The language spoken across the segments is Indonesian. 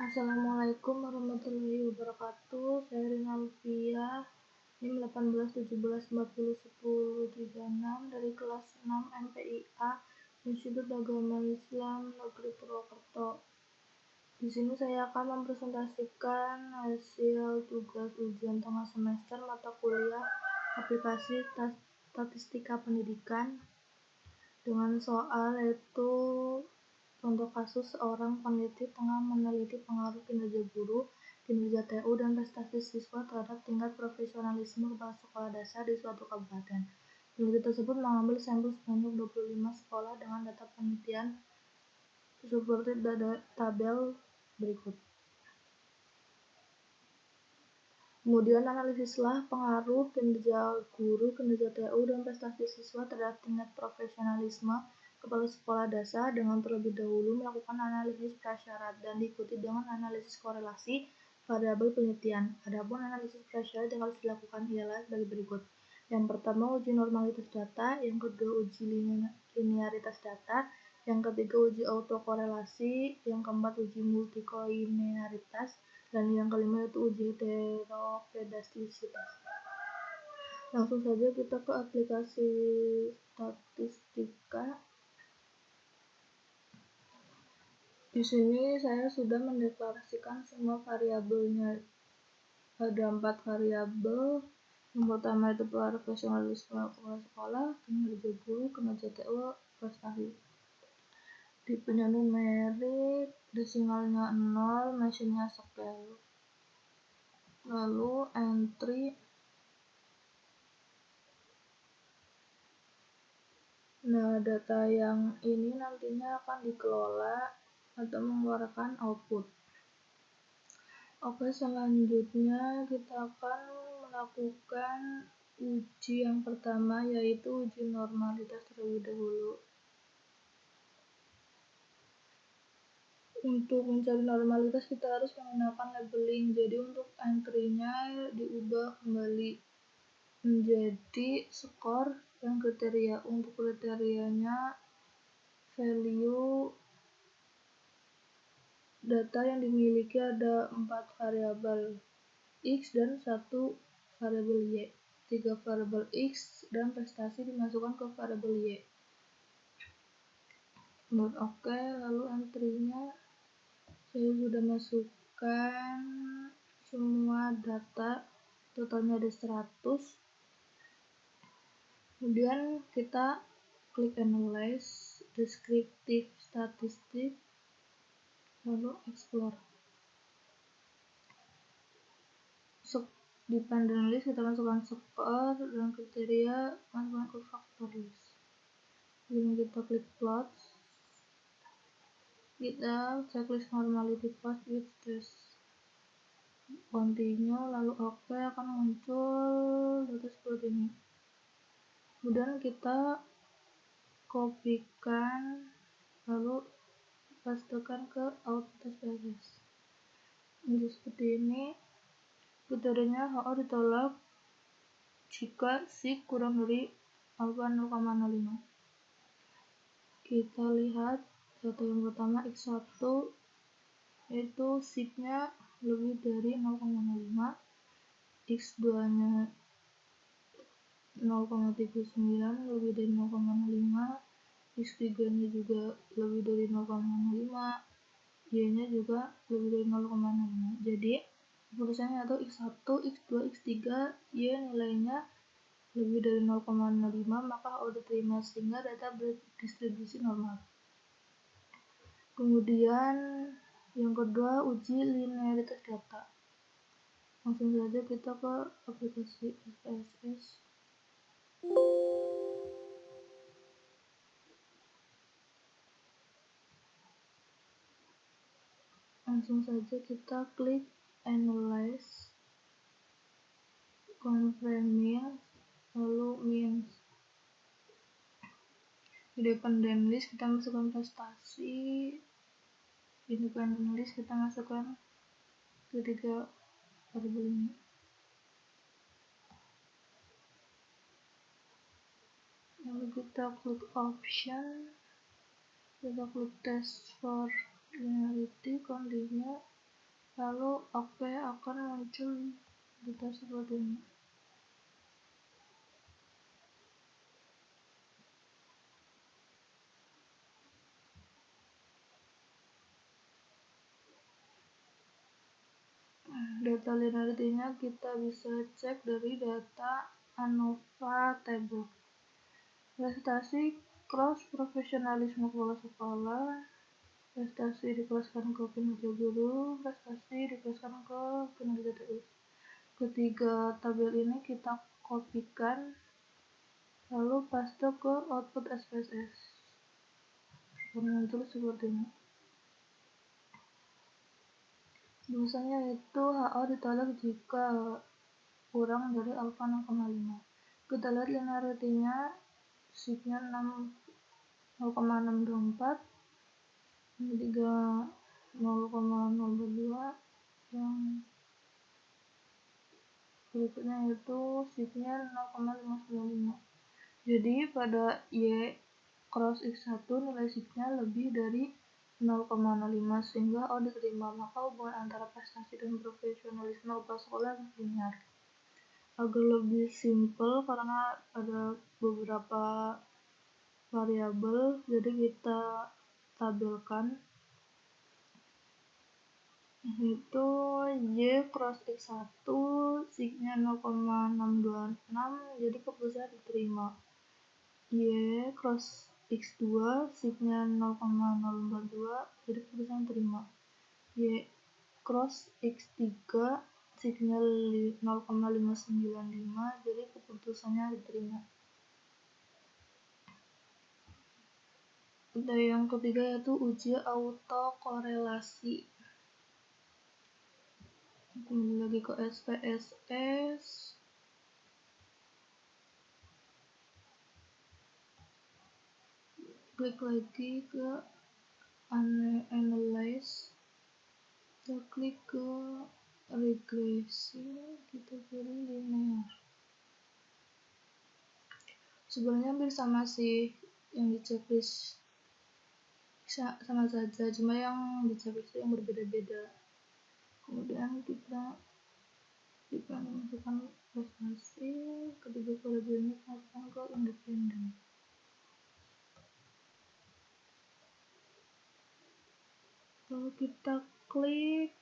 Assalamualaikum warahmatullahi wabarakatuh. Saya Rina Lufia, NIM 18 17 40 10 36 dari kelas 6 MPIA Institut Agama Islam Negeri Purwokerto. Di sini saya akan mempresentasikan hasil tugas ujian tengah semester mata kuliah aplikasi statistika pendidikan dengan soal yaitu contoh kasus seorang peneliti tengah meneliti pengaruh kinerja guru, kinerja TU, dan prestasi siswa terhadap tingkat profesionalisme kepala sekolah dasar di suatu kabupaten. Peneliti tersebut mengambil sampel sebanyak 25 sekolah dengan data penelitian seperti tabel berikut. Kemudian analisislah pengaruh kinerja guru, kinerja TU, dan prestasi siswa terhadap tingkat profesionalisme kepala sekolah dasar dengan terlebih dahulu melakukan analisis prasyarat dan diikuti dengan analisis korelasi variabel penelitian. Adapun analisis prasyarat yang harus dilakukan ialah sebagai berikut. Yang pertama, uji normalitas data, yang kedua, uji linearitas data, yang ketiga, uji autokorelasi, yang keempat, uji multikolineritas, dan yang kelima yaitu uji heterokedastisitas. Langsung saja kita ke aplikasi statistika. Di sini saya sudah mendeklarasikan semua variabelnya. Ada 4 variabel. Yang pertama itu profesionalisme kepala sekolah, kinerja guru, kinerja TU, prestasi. Tipenya numerik, desimalnya 0, mesinnya scale. Lalu entry data yang ini nantinya akan dikelola atau mengeluarkan output. Oke, selanjutnya kita akan melakukan uji yang pertama yaitu uji normalitas terlebih dahulu. Untuk mencari normalitas kita harus menggunakan labeling. Jadi untuk entry-nya diubah kembali menjadi skor dan kriteria. Untuk kriterianya value data yang dimiliki ada 4 variabel X dan 1 variabel Y. 3 variabel X dan prestasi dimasukkan ke variabel Y. Oke, lalu entry-nya saya sudah masukkan semua data, totalnya ada 100. Kemudian kita klik analyze, descriptive statistik, lalu explore. Di pending list kita masukkan skor dan kriteria, masukkan ke factor list. Kemudian kita klik plot, kita checklist normality post with test continue, lalu oke, akan muncul data seperti ini. Kemudian kita kopikan lalu pastekan ke output SPSS. Jadi seperti ini. Kriterianya HO ditolak jika SIG kurang dari alfa 0,05. Kita lihat data yang pertama X1 itu SIG-nya lebih dari 0,05, X2 nya 0,39 lebih dari 0,05, X3 nya juga lebih dari 0,05, Y nya juga lebih dari 0,05. Jadi keputusannya atau X1, X2, X3, Y nilainya lebih dari 0,05, maka HO diterima sehingga data berdistribusi normal. Kemudian yang kedua, uji linearitas data. Langsung saja kita ke aplikasi SPSS. Langsung saja kita klik analyze, compare means, lalu means. Di dependent list kita masukkan prestasi, independent list kita masukkan ketiga variabel ini. Lalu kita klik option, kita klik test for linearity, continue, lalu OP akan muncul data seperti ini. Data linearity-nya kita bisa cek dari data ANOVA table. Prestasi cross profesionalisme kepala sekolah, prestasi dikelaskan ke kinerja guru, prestasi dikelaskan ke kinerja TU. Ketiga tabel ini kita kopikan lalu paste ke output SPSS. Muncul seperti ini. Biasanya itu HO ditolak jika kurang dari alfa 0,5. Kita lihat linearity-nya, signya 0,624, ini 0,022, yang berikutnya itu signya 0,595. Jadi pada Y cross X1 nilai signya lebih dari 0,05 sehingga O diterima, maka hubungan antara prestasi dan profesionalisme kepala sekolah linear. Agar lebih simple karena ada beberapa variabel, jadi kita tabelkan itu Y cross X1 signya 0,626, jadi keputusan diterima. Y cross X2 signya 0,042, jadi keputusan diterima. Y cross X3 signya 0,595, jadi keputusannya diterima. Dan yang ketiga yaitu uji autokorelasi. Kembali lagi ke SPSS, klik lagi ke analyze, kita klik ke regresi, kita pilih linear. Sebenarnya hampir sama sih, yang di checklist sama saja, cuma yang di checklist yang berbeda-beda. Kemudian kita masukkan prestasi, ketiga variabel ini masukkan ke independen. Lalu kita klik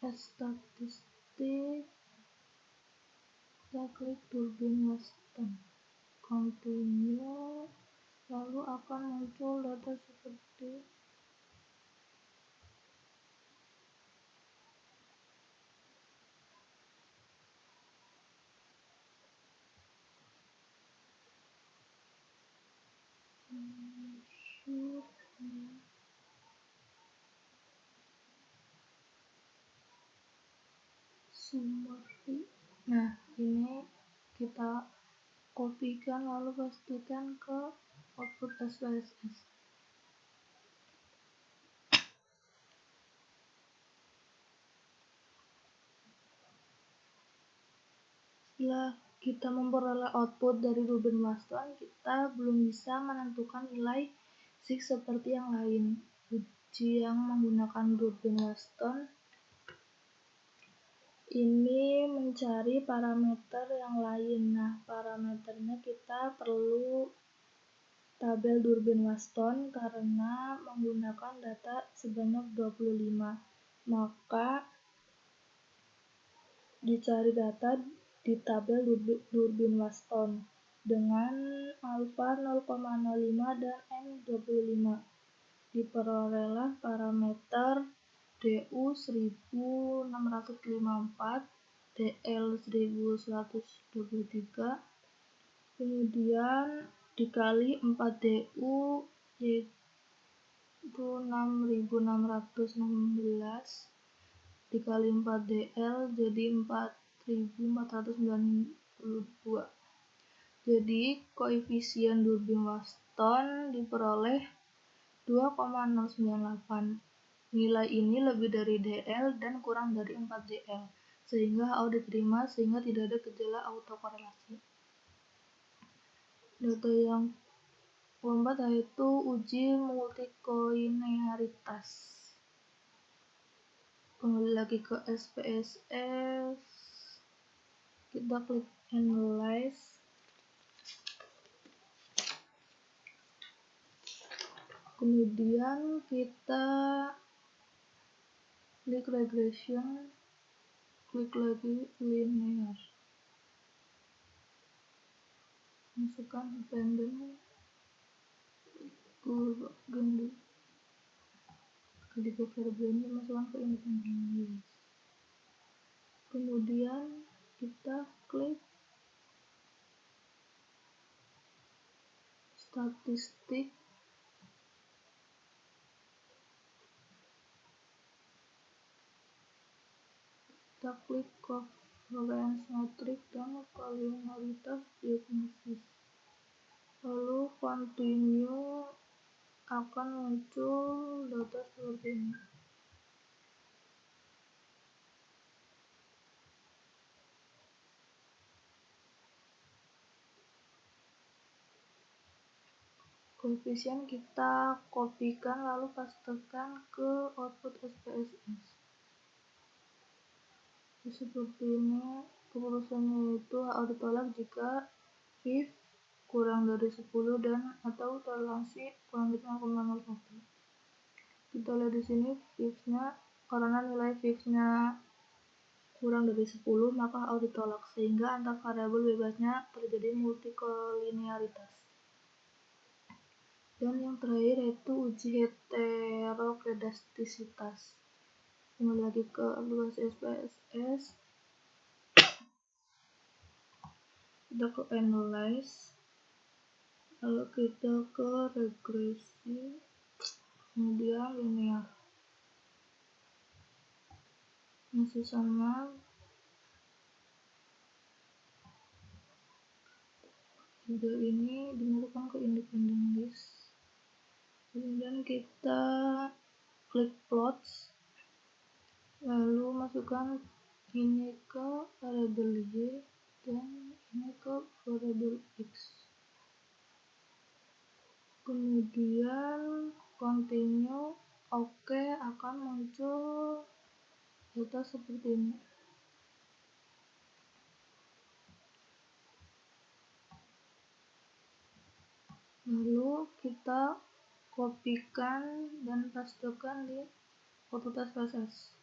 statistik, kita klik Durbin Weston, continue, lalu akan muncul data seperti summary. Nah, ini kita kopikan lalu pastikan ke output SPSS. Setelah kita memperoleh output dari Durbin Weston, kita belum bisa menentukan nilai sig seperti yang lain. Uji yang menggunakan Durbin Weston ini mencari parameter yang lain. Nah, parameternya kita perlu tabel Durbin Weston karena menggunakan data sebanyak 25. Maka dicari data di tabel Durbin Weston dengan alfa 0,05 dan N 25. Diperolehlah parameter DU 1654, DL 1123, kemudian dikali 4 DU yaitu 6616, dikali 4 DL jadi 4492. Jadi koefisien Durbin Weston diperoleh 2,098. Nilai ini lebih dari DL dan kurang dari 4 DL, sehingga HO diterima sehingga tidak ada gejala autokorelasi. Data yang keempat yaitu uji multikolineritas. Kembali lagi ke SPSS, kita klik analyze. Kemudian kita klik regression, klik lagi linear, masukkan dependent di variable ini, masukkan ke independent list. Kemudian kita klik statistik, kita klik covariance matrix dan kolineritas diagnosis, lalu continue. Akan muncul data seperti ini. Koefisien kita kopikan lalu pastekan ke output SPSS. Seperti ini keputusannya, yaitu HO ditolak jika VIF kurang dari 10 dan atau toleransi kurang dari 0,01. Kita lihat di sini VIF-nya, karena nilai VIF-nya kurang dari 10 maka HO ditolak, sehingga antar variabel bebasnya terjadi multikolinearitas. Dan yang terakhir yaitu uji heterokedastisitas. Kembali lagi ke aplikasi SPSS, kita ke analyze, lalu kita ke regresi, kemudian linear, masih sama. Juga ini dimasukkan ke independent list. Kemudian kita klik plots, lalu masukkan ini ke variabel y dan ini ke variabel x. Kemudian continue, oke, akan muncul data seperti ini. Lalu kita kopikan dan pastekan di output SPSS.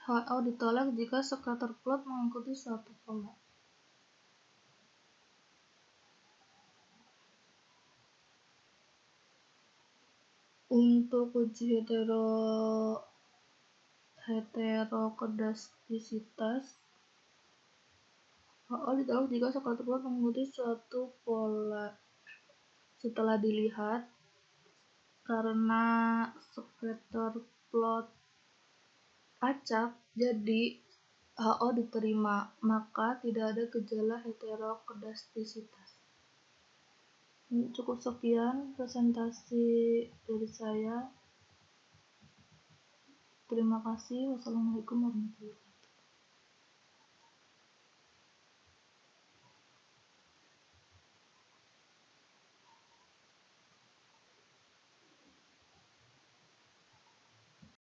HO ditolak jika scatter plot mengikuti suatu pola. Untuk uji heterokedastisitas, HO ditolak jika scatter plot mengikuti suatu pola. Setelah dilihat, karena scatter plot acak, jadi HO diterima, maka tidak ada gejala heterokedastisitas. Cukup sekian presentasi dari saya. Terima kasih. Wassalamualaikum warahmatullahi wabarakatuh.